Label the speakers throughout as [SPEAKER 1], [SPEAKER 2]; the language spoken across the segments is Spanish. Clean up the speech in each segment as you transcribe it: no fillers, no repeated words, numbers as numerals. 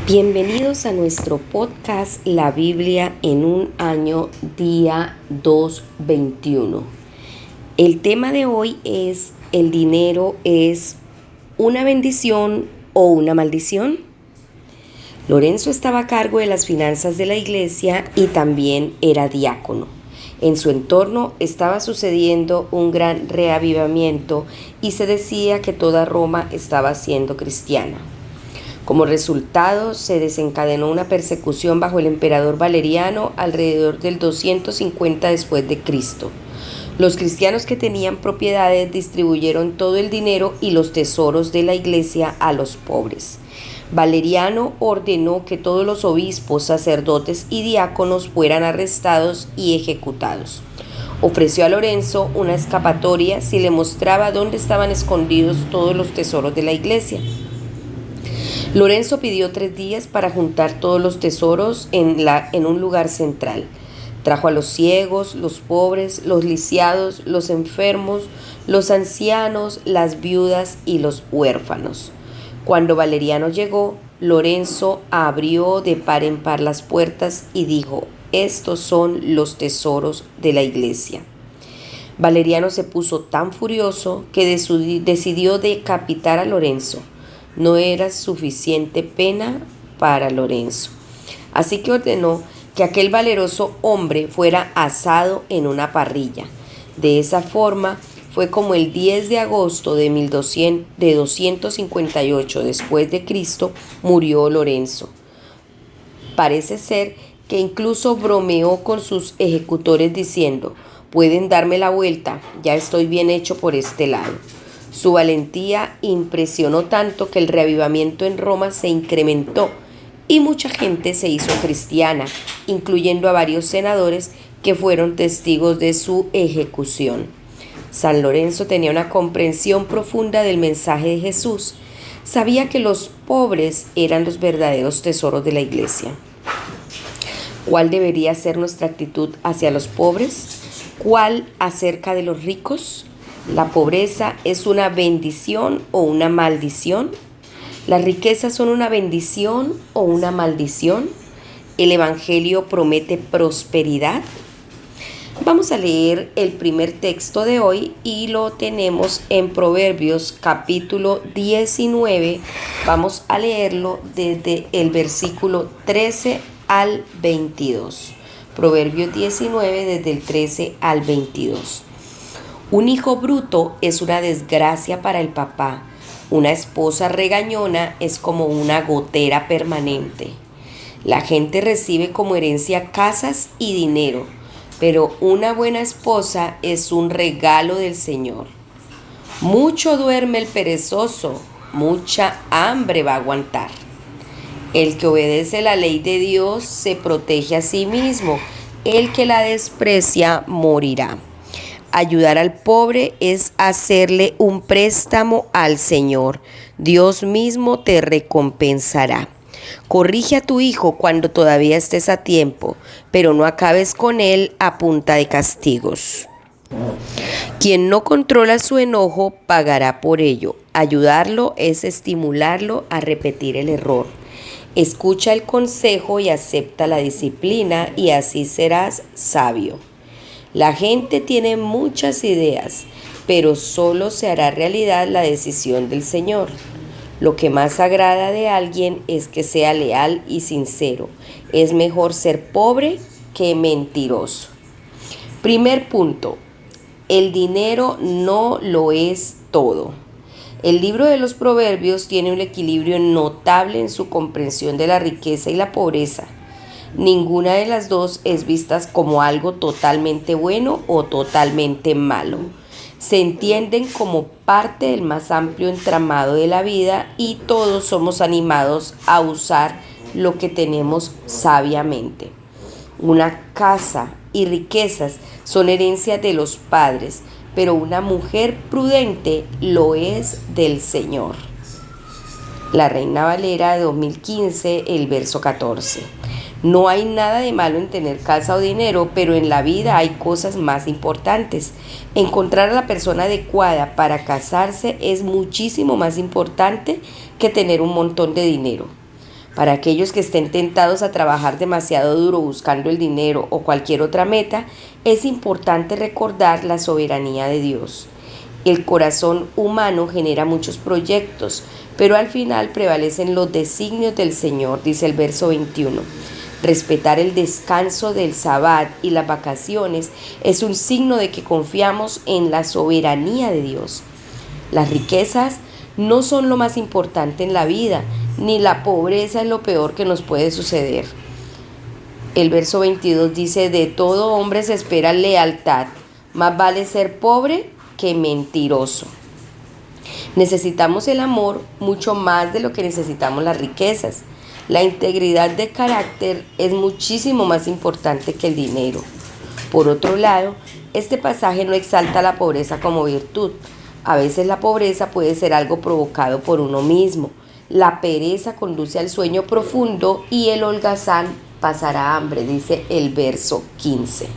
[SPEAKER 1] Bienvenidos a nuestro podcast La Biblia en un año, día 221. El tema de hoy es: ¿el dinero es una bendición o una maldición? Lorenzo estaba a cargo de las finanzas de la iglesia y también era diácono. En su entorno estaba sucediendo un gran reavivamiento y se decía que toda Roma estaba siendo cristiana. Como resultado, se desencadenó una persecución bajo el emperador Valeriano alrededor del 250 después de Cristo. Los cristianos que tenían propiedades distribuyeron todo el dinero y los tesoros de la iglesia a los pobres. Valeriano ordenó que todos los obispos, sacerdotes y diáconos fueran arrestados y ejecutados. Ofreció a Lorenzo una escapatoria si le mostraba dónde estaban escondidos todos los tesoros de la iglesia. Lorenzo pidió 3 días para juntar todos los tesoros en un lugar central. Trajo a los ciegos, los pobres, los lisiados, los enfermos, los ancianos, las viudas y los huérfanos. Cuando Valeriano llegó, Lorenzo abrió de par en par las puertas y dijo: «Estos son los tesoros de la iglesia». Valeriano se puso tan furioso que decidió decapitar a Lorenzo. No era suficiente pena para Lorenzo. Así que ordenó que aquel valeroso hombre fuera asado en una parrilla. De esa forma fue como el 10 de agosto de 258 después de Cristo murió Lorenzo. Parece ser que incluso bromeó con sus ejecutores diciendo: «Pueden darme la vuelta, ya estoy bien hecho por este lado». Su valentía impresionó tanto que el reavivamiento en Roma se incrementó y mucha gente se hizo cristiana, incluyendo a varios senadores que fueron testigos de su ejecución. San Lorenzo tenía una comprensión profunda del mensaje de Jesús. Sabía que los pobres eran los verdaderos tesoros de la iglesia. ¿Cuál debería ser nuestra actitud hacia los pobres? ¿Cuál acerca de los ricos? ¿La pobreza es una bendición o una maldición? ¿Las riquezas son una bendición o una maldición? ¿El Evangelio promete prosperidad? Vamos a leer el primer texto de hoy y lo tenemos en Proverbios capítulo 19. Vamos a leerlo desde el versículo 13 al 22. Proverbios 19 desde el 13 al 22. Un hijo bruto es una desgracia para el papá. Una esposa regañona es como una gotera permanente. La gente recibe como herencia casas y dinero, pero una buena esposa es un regalo del Señor. Mucho duerme el perezoso, mucha hambre va a aguantar. El que obedece la ley de Dios se protege a sí mismo. El que la desprecia morirá. Ayudar al pobre es hacerle un préstamo al Señor. Dios mismo te recompensará. Corrige a tu hijo cuando todavía estés a tiempo, pero no acabes con él a punta de castigos. Quien no controla su enojo pagará por ello. Ayudarlo es estimularlo a repetir el error. Escucha el consejo y acepta la disciplina y así serás sabio. La gente tiene muchas ideas, pero solo se hará realidad la decisión del Señor. Lo que más agrada de alguien es que sea leal y sincero. Es mejor ser pobre que mentiroso. Primer punto: el dinero no lo es todo. El libro de los Proverbios tiene un equilibrio notable en su comprensión de la riqueza y la pobreza. Ninguna de las dos es vista como algo totalmente bueno o totalmente malo. Se entienden como parte del más amplio entramado de la vida y todos somos animados a usar lo que tenemos sabiamente. Una casa y riquezas son herencias de los padres, pero una mujer prudente lo es del Señor. La Reina Valera de 2015, el verso 14. No hay nada de malo en tener casa o dinero, pero en la vida hay cosas más importantes. Encontrar a la persona adecuada para casarse es muchísimo más importante que tener un montón de dinero. Para aquellos que estén tentados a trabajar demasiado duro buscando el dinero o cualquier otra meta, es importante recordar la soberanía de Dios. El corazón humano genera muchos proyectos, pero al final prevalecen los designios del Señor, dice el verso 21. Respetar el descanso del Sabbat y las vacaciones es un signo de que confiamos en la soberanía de Dios. Las riquezas no son lo más importante en la vida, ni la pobreza es lo peor que nos puede suceder. El verso 22 dice: de todo hombre se espera lealtad, más vale ser pobre que mentiroso. Necesitamos el amor mucho más de lo que necesitamos las riquezas. La integridad de carácter es muchísimo más importante que el dinero. Por otro lado, este pasaje no exalta la pobreza como virtud. A veces la pobreza puede ser algo provocado por uno mismo. La pereza conduce al sueño profundo y el holgazán pasará hambre, dice el verso 15.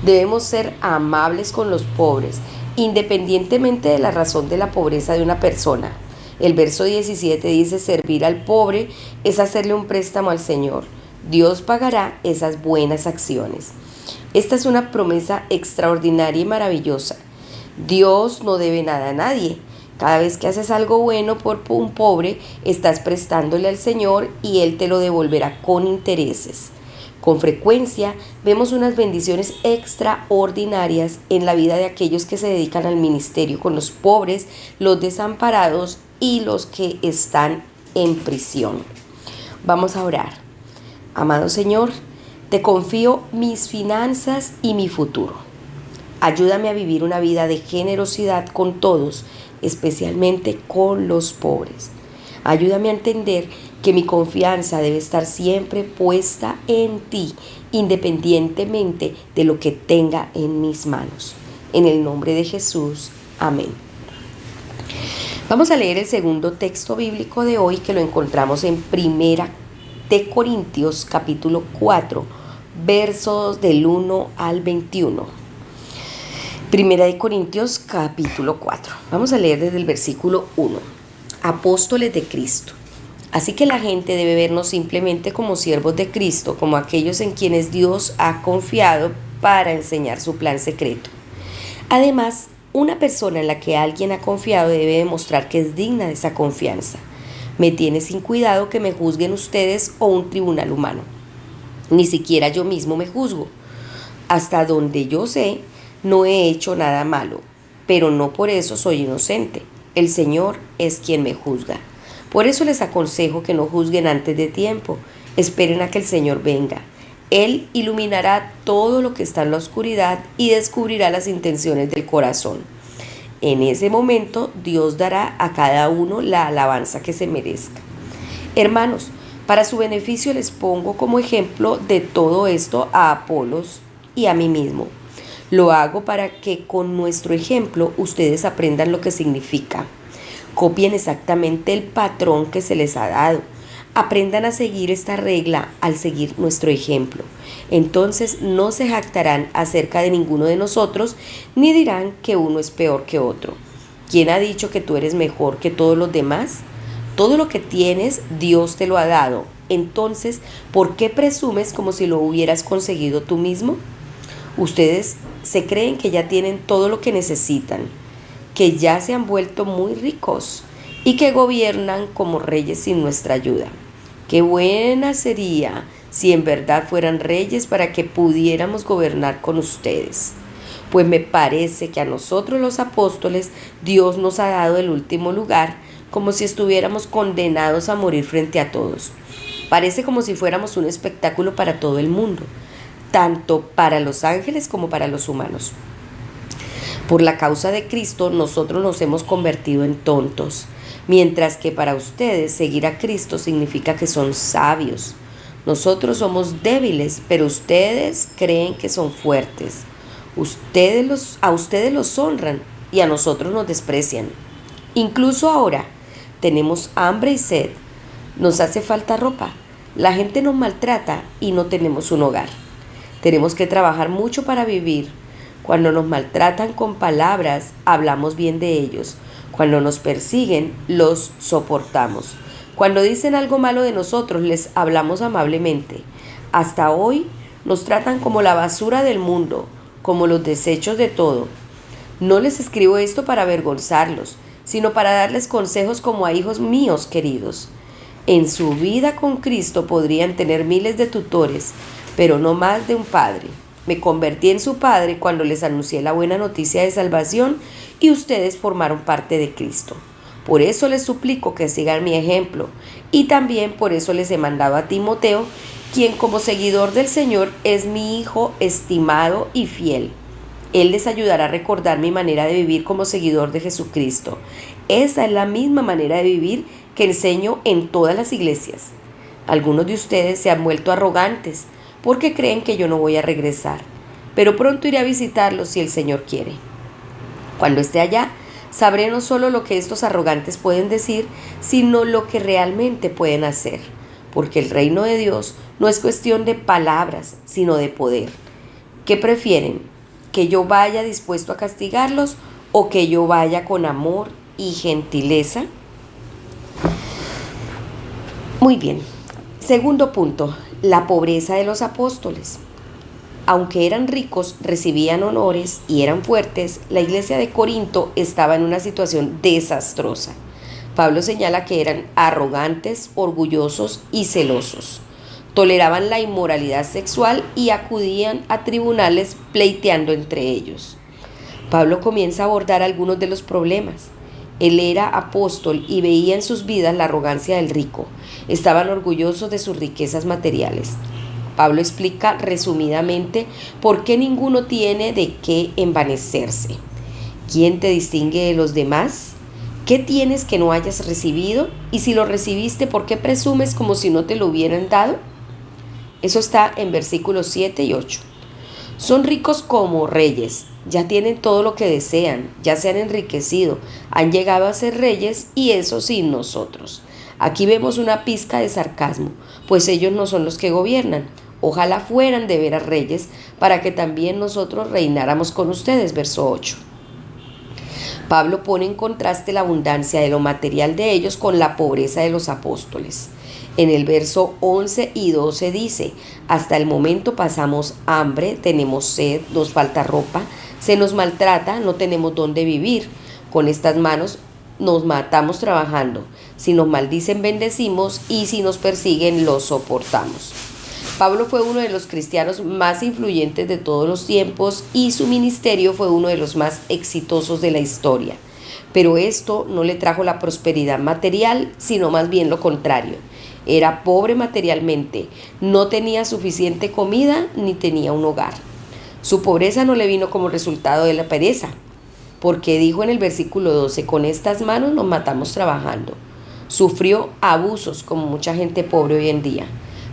[SPEAKER 1] Debemos ser amables con los pobres, independientemente de la razón de la pobreza de una persona. El verso 17 dice: servir al pobre es hacerle un préstamo al Señor. Dios pagará esas buenas acciones. Esta es una promesa extraordinaria y maravillosa. Dios no debe nada a nadie. Cada vez que haces algo bueno por un pobre, estás prestándole al Señor y Él te lo devolverá con intereses. Con frecuencia vemos unas bendiciones extraordinarias en la vida de aquellos que se dedican al ministerio con los pobres, los desamparados y los que están en prisión. Vamos a orar. Amado Señor, te confío mis finanzas y mi futuro. Ayúdame a vivir una vida de generosidad con todos, especialmente con los pobres. Ayúdame a entender que mi confianza debe estar siempre puesta en ti, independientemente de lo que tenga en mis manos. En el nombre de Jesús. Amén. Vamos a leer el segundo texto bíblico de hoy, que lo encontramos en Primera de Corintios, capítulo 4, versos del 1 al 21. Primera de Corintios capítulo 4. Vamos a leer desde el versículo 1. Apóstoles de Cristo. Así que la gente debe vernos simplemente como siervos de Cristo, como aquellos en quienes Dios ha confiado para enseñar su plan secreto. Además, una persona en la que alguien ha confiado debe demostrar que es digna de esa confianza. Me tiene sin cuidado que me juzguen ustedes o un tribunal humano. Ni siquiera yo mismo me juzgo. Hasta donde yo sé, no he hecho nada malo, pero no por eso soy inocente. El Señor es quien me juzga. Por eso les aconsejo que no juzguen antes de tiempo. Esperen a que el Señor venga. Él iluminará todo lo que está en la oscuridad y descubrirá las intenciones del corazón. En ese momento, Dios dará a cada uno la alabanza que se merezca. Hermanos, para su beneficio les pongo como ejemplo de todo esto a Apolos y a mí mismo. Lo hago para que con nuestro ejemplo ustedes aprendan lo que significa. Copien exactamente el patrón que se les ha dado. Aprendan a seguir esta regla al seguir nuestro ejemplo. Entonces no se jactarán acerca de ninguno de nosotros, ni dirán que uno es peor que otro. ¿Quién ha dicho que tú eres mejor que todos los demás? Todo lo que tienes, Dios te lo ha dado. Entonces, ¿por qué presumes como si lo hubieras conseguido tú mismo? Ustedes se creen que ya tienen todo lo que necesitan, que ya se han vuelto muy ricos y que gobiernan como reyes sin nuestra ayuda. Qué buena sería si en verdad fueran reyes para que pudiéramos gobernar con ustedes. Pues me parece que a nosotros los apóstoles Dios nos ha dado el último lugar, como si estuviéramos condenados a morir frente a todos. Parece como si fuéramos un espectáculo para todo el mundo, tanto para los ángeles como para los humanos. Por la causa de Cristo nosotros nos hemos convertido en tontos, mientras que para ustedes seguir a Cristo significa que son sabios. Nosotros somos débiles, pero ustedes creen que son fuertes. A ustedes los honran y a nosotros nos desprecian. Incluso ahora tenemos hambre y sed, nos hace falta ropa, la gente nos maltrata y no tenemos un hogar. Tenemos que trabajar mucho para vivir. Cuando nos maltratan con palabras, hablamos bien de ellos. Cuando nos persiguen, los soportamos. Cuando dicen algo malo de nosotros, les hablamos amablemente. Hasta hoy nos tratan como la basura del mundo, como los desechos de todo. No les escribo esto para avergonzarlos, sino para darles consejos como a hijos míos queridos. En su vida con Cristo podrían tener miles de tutores, pero no más de un padre. Me convertí en su padre cuando les anuncié la buena noticia de salvación y ustedes formaron parte de Cristo. Por eso les suplico que sigan mi ejemplo y también por eso les he mandado a Timoteo, quien como seguidor del Señor es mi hijo estimado y fiel. Él les ayudará a recordar mi manera de vivir como seguidor de Jesucristo. Esa es la misma manera de vivir que enseño en todas las iglesias. Algunos de ustedes se han vuelto arrogantes porque creen que yo no voy a regresar, pero pronto iré a visitarlos si el Señor quiere. Cuando esté allá, sabré no solo lo que estos arrogantes pueden decir, sino lo que realmente pueden hacer, porque el reino de Dios no es cuestión de palabras, sino de poder. ¿Qué prefieren? ¿Que yo vaya dispuesto a castigarlos o que yo vaya con amor y gentileza? Muy bien. Segundo punto, la pobreza de los apóstoles. Aunque eran ricos, recibían honores y eran fuertes, la iglesia de Corinto estaba en una situación desastrosa. Pablo señala que eran arrogantes, orgullosos y celosos. Toleraban la inmoralidad sexual y acudían a tribunales pleiteando entre ellos. Pablo comienza a abordar algunos de los problemas. Él era apóstol y veía en sus vidas la arrogancia del rico. Estaban orgullosos de sus riquezas materiales. Pablo explica resumidamente por qué ninguno tiene de qué envanecerse. ¿Quién te distingue de los demás? ¿Qué tienes que no hayas recibido? Y si lo recibiste, ¿por qué presumes como si no te lo hubieran dado? Eso está en versículos 7 y 8. Son ricos como reyes, ya tienen todo lo que desean, ya se han enriquecido, han llegado a ser reyes y eso sin nosotros. Aquí vemos una pizca de sarcasmo, pues ellos no son los que gobiernan. Ojalá fueran de veras reyes para que también nosotros reináramos con ustedes. Verso 8. Pablo pone en contraste la abundancia de lo material de ellos con la pobreza de los apóstoles. En el verso 11 y 12 dice: hasta el momento pasamos hambre, tenemos sed, nos falta ropa, se nos maltrata, no tenemos dónde vivir. Con estas manos nos matamos trabajando. Si nos maldicen, bendecimos, y si nos persiguen, los soportamos. Pablo fue uno de los cristianos más influyentes de todos los tiempos y su ministerio fue uno de los más exitosos de la historia. Pero esto no le trajo la prosperidad material, sino más bien lo contrario. Era pobre materialmente, no tenía suficiente comida ni tenía un hogar. Su pobreza no le vino como resultado de la pereza, porque dijo en el versículo 12, con estas manos nos matamos trabajando. Sufrió abusos como mucha gente pobre hoy en día,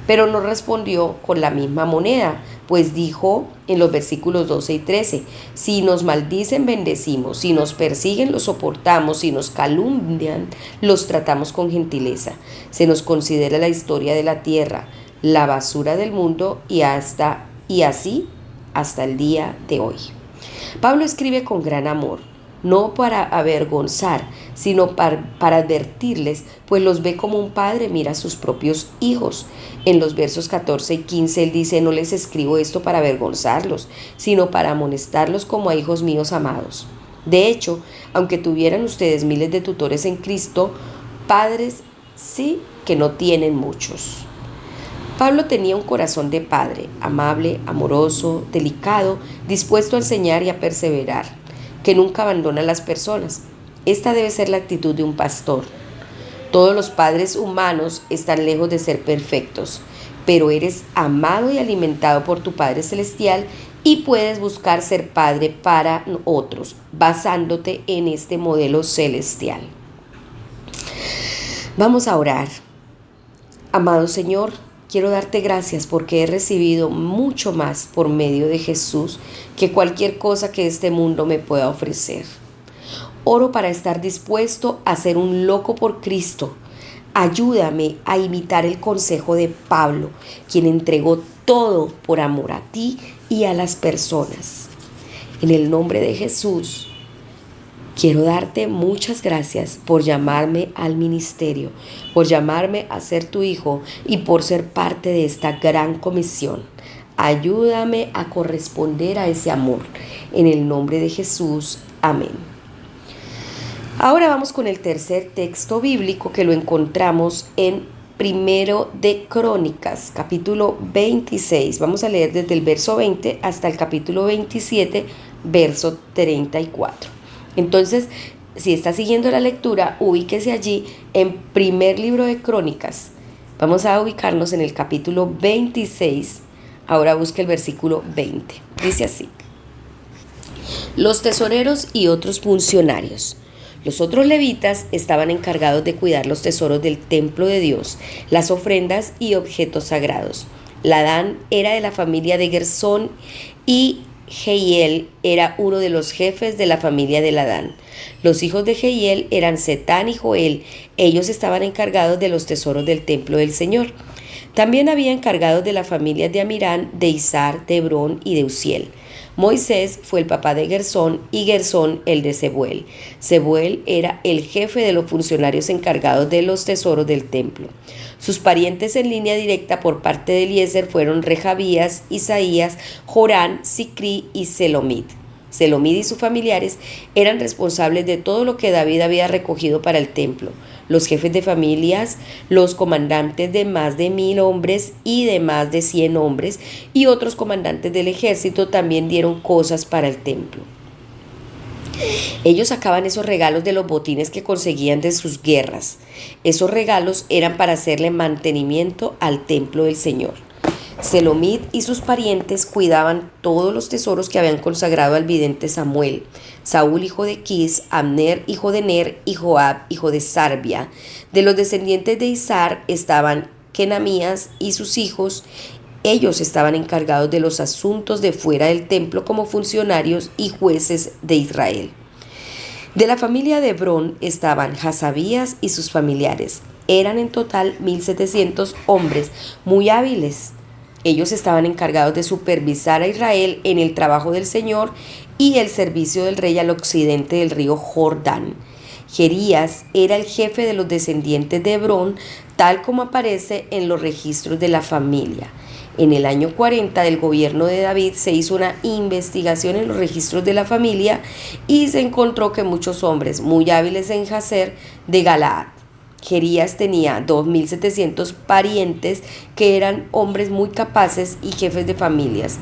[SPEAKER 1] pero no respondió con la misma moneda, pues dijo en los versículos 12 y 13, si nos maldicen, bendecimos, si nos persiguen, los soportamos, si nos calumnian, los tratamos con gentileza. Se nos considera la historia de la tierra, la basura del mundo y así hasta el día de hoy. Pablo escribe con gran amor, no para avergonzar, sino para advertirles, pues los ve como un padre mira a sus propios hijos. En los versos 14 y 15 él dice, no les escribo esto para avergonzarlos, sino para amonestarlos como a hijos míos amados. De hecho, aunque tuvieran ustedes miles de tutores en Cristo, padres sí que no tienen muchos. Pablo tenía un corazón de padre, amable, amoroso, delicado, dispuesto a enseñar y a perseverar, que nunca abandona a las personas. Esta debe ser la actitud de un pastor. Todos los padres humanos están lejos de ser perfectos, pero eres amado y alimentado por tu Padre Celestial y puedes buscar ser padre para otros, basándote en este modelo celestial. Vamos a orar. Amado Señor, quiero darte gracias porque he recibido mucho más por medio de Jesús que cualquier cosa que este mundo me pueda ofrecer. Oro para estar dispuesto a ser un loco por Cristo. Ayúdame a imitar el consejo de Pablo, quien entregó todo por amor a ti y a las personas. En el nombre de Jesús, Quiero darte muchas gracias por llamarme al ministerio, por llamarme a ser tu hijo y por ser parte de esta gran comisión. Ayúdame a corresponder a ese amor. En el nombre de Jesús. Amén. Ahora vamos con el tercer texto bíblico que lo encontramos en Primero de Crónicas, capítulo 26. Vamos a leer desde el verso 20 hasta el capítulo 27, verso 34. Entonces, si está siguiendo la lectura, ubíquese allí en primer libro de Crónicas. Vamos a ubicarnos en el capítulo 26. Ahora busque el versículo 20. Dice así: los tesoreros y otros funcionarios. Los otros levitas estaban encargados de cuidar los tesoros del templo de Dios, las ofrendas y objetos sagrados. Ladán era de la familia de Gersón y Jehiel era uno de los jefes de la familia de Ladán. Los hijos de Jehiel eran Setán y Joel. Ellos estaban encargados de los tesoros del templo del Señor. También había encargados de la familia de Amirán, de Izar, de Hebrón y de Uziel. Moisés fue el papá de Gersón y Gersón el de Sebuel. Sebuel era el jefe de los funcionarios encargados de los tesoros del templo. Sus parientes en línea directa por parte de Eliezer fueron Rehabías, Isaías, Jorán, Sicri y Selomit. Selomit y sus familiares eran responsables de todo lo que David había recogido para el templo. Los jefes de familias, los comandantes de más de 1000 hombres y de más de 100 hombres y otros comandantes del ejército también dieron cosas para el templo. Ellos sacaban esos regalos de los botines que conseguían de sus guerras. Esos regalos eran para hacerle mantenimiento al templo del Señor. Selomit y sus parientes cuidaban todos los tesoros que habían consagrado al vidente Samuel. Saúl, hijo de Quis, Abner, hijo de Ner, y Joab, hijo de Sarbia. De los descendientes de Izar estaban Kenamías y sus hijos. Ellos estaban encargados de los asuntos de fuera del templo como funcionarios y jueces de Israel. De la familia de Hebrón estaban Hasabías y sus familiares. Eran en total 1700 hombres muy hábiles. Ellos estaban encargados de supervisar a Israel en el trabajo del Señor y el servicio del rey al occidente del río Jordán. Jerías era el jefe de los descendientes de Hebrón, tal como aparece en los registros de la familia. En el año 40 del gobierno de David se hizo una investigación en los registros de la familia y se encontró que muchos hombres muy hábiles en Jazer de Galaad. Jerías tenía 2700 parientes que eran hombres muy capaces y jefes de familias.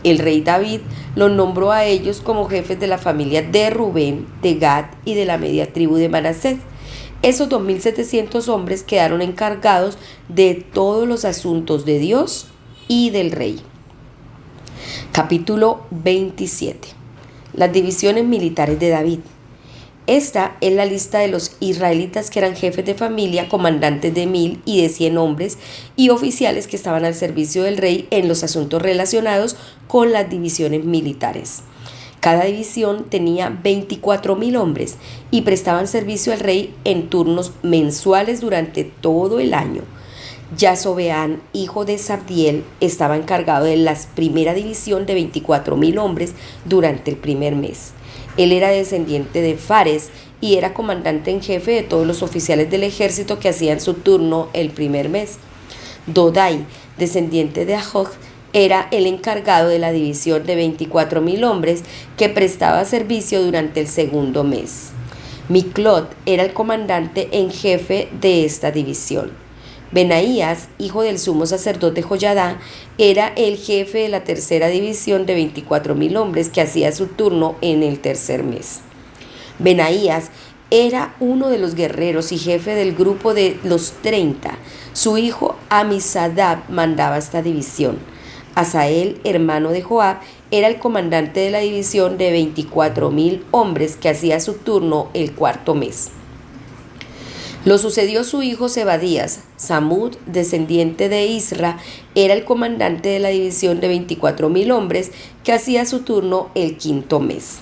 [SPEAKER 1] El rey David los nombró a ellos como jefes de la familia de Rubén, de Gad y de la media tribu de Manasés. Esos 2700 hombres quedaron encargados de todos los asuntos de Dios y del rey. Capítulo 27. Las divisiones militares de David. Esta es la lista de los israelitas que eran jefes de familia, comandantes de 1000 y de 100 hombres y oficiales que estaban al servicio del rey en los asuntos relacionados con las divisiones militares. Cada división tenía 24.000 hombres y prestaban servicio al rey en turnos mensuales durante todo el año. Yasobeán, hijo de Zabdiel, estaba encargado de la primera división de 24.000 hombres durante el primer mes. Él era descendiente de Fares y era comandante en jefe de todos los oficiales del ejército que hacían su turno el primer mes. Dodai, descendiente de Ahoj, era el encargado de la división de 24.000 hombres que prestaba servicio durante el segundo mes. Miclot era el comandante en jefe de esta división. Benaías, hijo del sumo sacerdote Joyadá, era el jefe de la tercera división de 24.000 hombres que hacía su turno en el tercer mes. Benaías era uno de los guerreros y jefe del grupo de los 30. Su hijo Amisadab mandaba esta división. Asael, hermano de Joab, era el comandante de la división de 24.000 hombres que hacía su turno el cuarto mes. Lo sucedió su hijo Zebadías. Samud, descendiente de Isra, era el comandante de la división de 24.000 hombres que hacía su turno el quinto mes.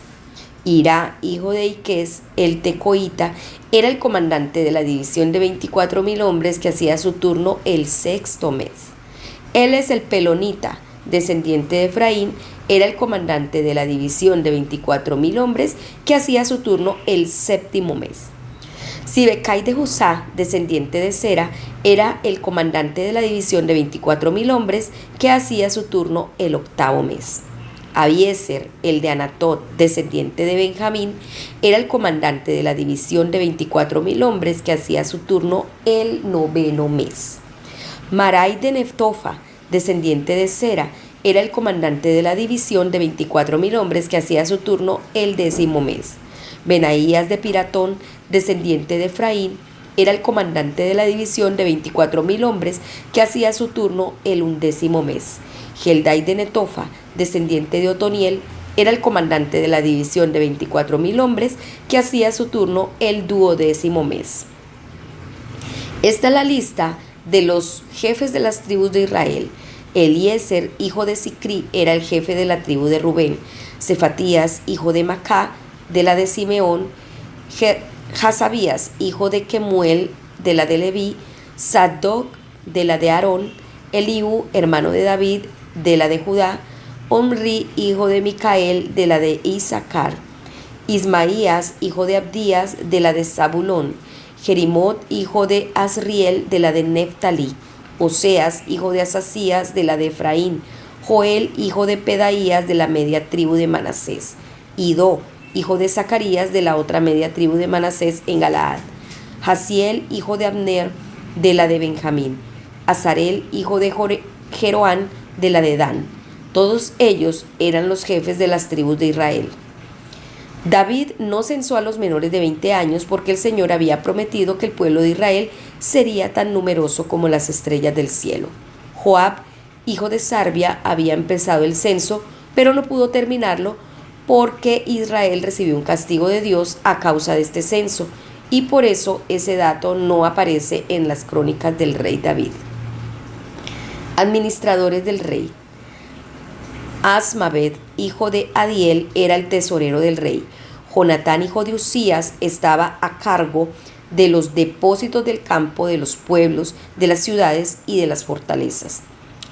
[SPEAKER 1] Ira, hijo de Iques, el tecoita, era el comandante de la división de 24.000 hombres que hacía su turno el sexto mes. Él es el pelonita, descendiente de Efraín, era el comandante de la división de 24,000 hombres que hacía su turno el séptimo mes. Sibecai de Judá, descendiente de Sera, era el comandante de la división de 24,000 hombres que hacía su turno el octavo mes. Abiezer, el de Anatot, descendiente de Benjamín, era el comandante de la división de 24,000 hombres que hacía su turno el noveno mes. Marai de Neftofa, descendiente de Sera, era el comandante de la división de 24,000 hombres que hacía su turno el décimo mes. Benaías de Piratón, descendiente de Efraín, era el comandante de la división de 24,000 hombres que hacía su turno el undécimo mes. Heldai de Netofa, descendiente de Otoniel, era el comandante de la división de 24,000 hombres que hacía su turno el duodécimo mes. Esta es la lista de los jefes de las tribus de Israel. Eliezer, hijo de Sicri, era el jefe de la tribu de Rubén. Cefatías, hijo de Macá, de la de Simeón. Hasabías, hijo de Kemuel, de la de Leví. Sadoc, de la de Aarón. Eliú, hermano de David, de la de Judá. Omri, hijo de Micael, de la de Isaacar. Ismaías, hijo de Abdías, de la de Zabulón. Jerimot, hijo de Asriel, de la de Neftalí. Oseas, hijo de Asasías, de la de Efraín. Joel, hijo de Pedaías, de la media tribu de Manasés. Idó, hijo de Zacarías, de la otra media tribu de Manasés en Galaad. Jaziel, hijo de Abner, de la de Benjamín. Azarel, hijo de Jeroán, de la de Dan. Todos ellos eran los jefes de las tribus de Israel. David no censó a los menores de 20 años porque el Señor había prometido que el pueblo de Israel sería tan numeroso como las estrellas del cielo. Joab, hijo de Sarbia, había empezado el censo, pero no pudo terminarlo porque Israel recibió un castigo de Dios a causa de este censo, y por eso ese dato no aparece en las crónicas del rey David. Administradores del rey. Asmavet, hijo de Adiel, era el tesorero del rey. Jonatán, hijo de Usías, estaba a cargo de los depósitos del campo, de los pueblos, de las ciudades y de las fortalezas.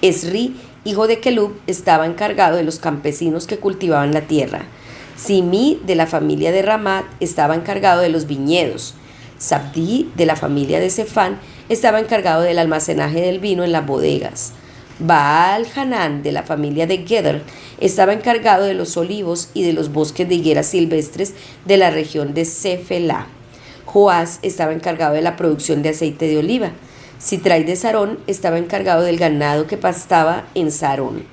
[SPEAKER 1] Esri, hijo de Kelub, estaba encargado de los campesinos que cultivaban la tierra. Simí, de la familia de Ramat, estaba encargado de los viñedos. Sabdí, de la familia de Cefán, estaba encargado del almacenaje del vino en las bodegas. Baal Hanán, de la familia de Geder, estaba encargado de los olivos y de los bosques de higueras silvestres de la región de Cefelá. Joás estaba encargado de la producción de aceite de oliva. Sitrai de Sarón estaba encargado del ganado que pastaba en Sarón.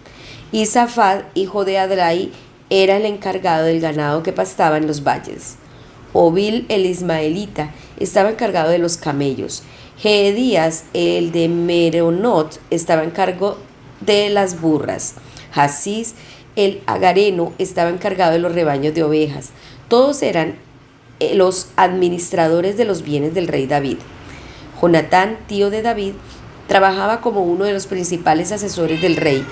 [SPEAKER 1] Y Safad, hijo de Adrai, era el encargado del ganado que pastaba en los valles. Obil, el ismaelita, estaba encargado de los camellos. Gedías, el de Meronot, estaba en cargo de las burras. Jasís, el agareno, estaba encargado de los rebaños de ovejas. Todos eran los administradores de los bienes del rey David. Jonatán, tío de David, trabajaba como uno de los principales asesores del rey.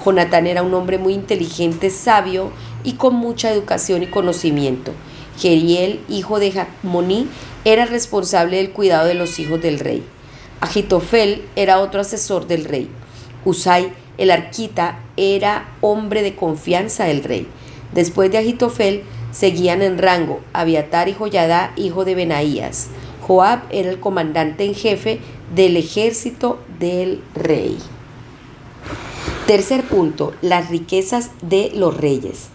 [SPEAKER 1] Jonatán era un hombre muy inteligente, sabio y con mucha educación y conocimiento. Jeriel, hijo de Jacmoní, era responsable del cuidado de los hijos del rey. Agitofel era otro asesor del rey. Usai, el arquita, era hombre de confianza del rey. Después de Agitofel seguían en rango Abiatar y Joyadá, hijo de Benaías. Joab era el comandante en jefe del ejército del rey. Tercer punto, las riquezas de los reyes.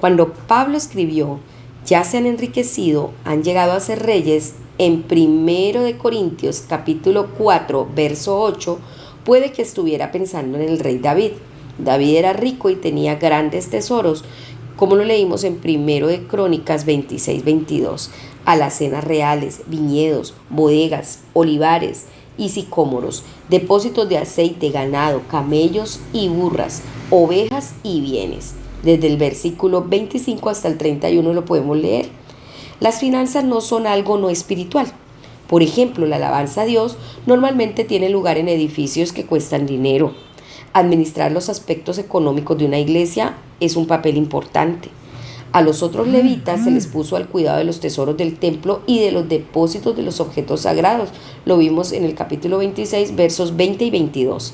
[SPEAKER 1] Cuando Pablo escribió, ya se han enriquecido, han llegado a ser reyes, en 1 de Corintios capítulo 4, verso 8, puede que estuviera pensando en el rey David. David era rico y tenía grandes tesoros, como lo leímos en 1 de Crónicas 26, 22. Alacenas reales, viñedos, bodegas, olivares y sicómoros, depósitos de aceite, ganado, camellos y burras, ovejas y bienes. Desde el versículo 25 hasta el 31 lo podemos leer. Las finanzas no son algo no espiritual. Por ejemplo, la alabanza a Dios normalmente tiene lugar en edificios que cuestan dinero. Administrar los aspectos económicos de una iglesia es un papel importante. A los otros levitas se les puso al cuidado de los tesoros del templo y de los depósitos de los objetos sagrados. Lo vimos en el capítulo 26, versos 20 y 22.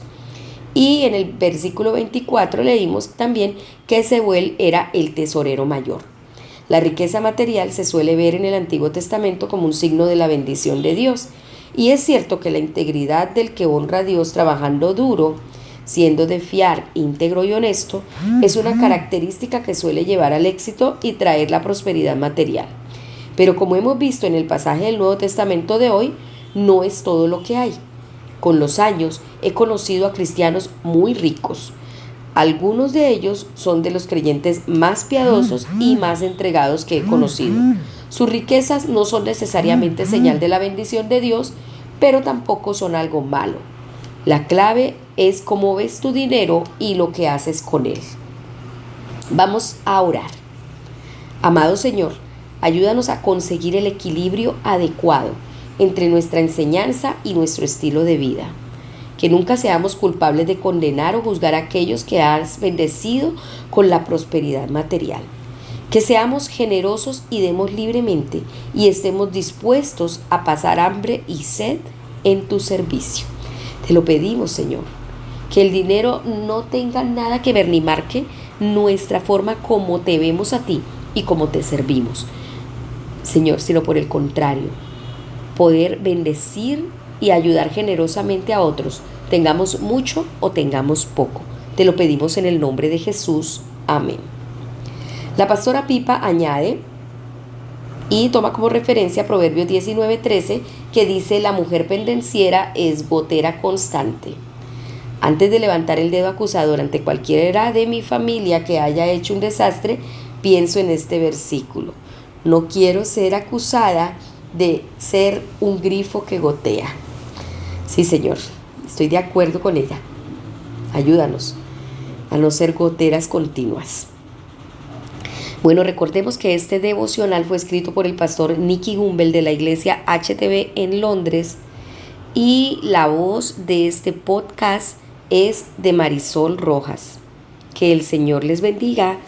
[SPEAKER 1] Y en el versículo 24 leímos también que Sebuel era el tesorero mayor. La riqueza material se suele ver en el Antiguo Testamento como un signo de la bendición de Dios. Y es cierto que la integridad del que honra a Dios trabajando duro, siendo de fiar, íntegro y honesto, es una característica que suele llevar al éxito y traer la prosperidad material. Pero como hemos visto en el pasaje del Nuevo Testamento de hoy, no es todo lo que hay. Con los años he conocido a cristianos muy ricos. Algunos de ellos son de los creyentes más piadosos y más entregados que he conocido. Sus riquezas no son necesariamente señal de la bendición de Dios, pero tampoco son algo malo. La clave es cómo ves tu dinero y lo que haces con él. Vamos a orar. Amado Señor, ayúdanos a conseguir el equilibrio adecuado entre nuestra enseñanza y nuestro estilo de vida. Que nunca seamos culpables de condenar o juzgar a aquellos que has bendecido con la prosperidad material. Que seamos generosos y demos libremente y estemos dispuestos a pasar hambre y sed en tu servicio. Te lo pedimos, Señor. Que el dinero no tenga nada que ver ni marque nuestra forma como te vemos a ti y como te servimos, Señor, sino por el contrario, poder bendecir y ayudar generosamente a otros, tengamos mucho o tengamos poco. Te lo pedimos en el nombre de Jesús. Amén. La pastora Pipa añade y toma como referencia Proverbios 19:13, que dice: la mujer pendenciera es gotera constante. Antes de levantar el dedo acusador ante cualquiera de mi familia que haya hecho un desastre, pienso en este versículo. No quiero ser acusada de ser un grifo que gotea. Sí, Señor, estoy de acuerdo con ella. Ayúdanos a no ser goteras continuas. Bueno, recordemos que este devocional fue escrito por el pastor Nicky Gumbel de la iglesia HTB en Londres y la voz de este podcast es de Marisol Rojas. Que el Señor les bendiga.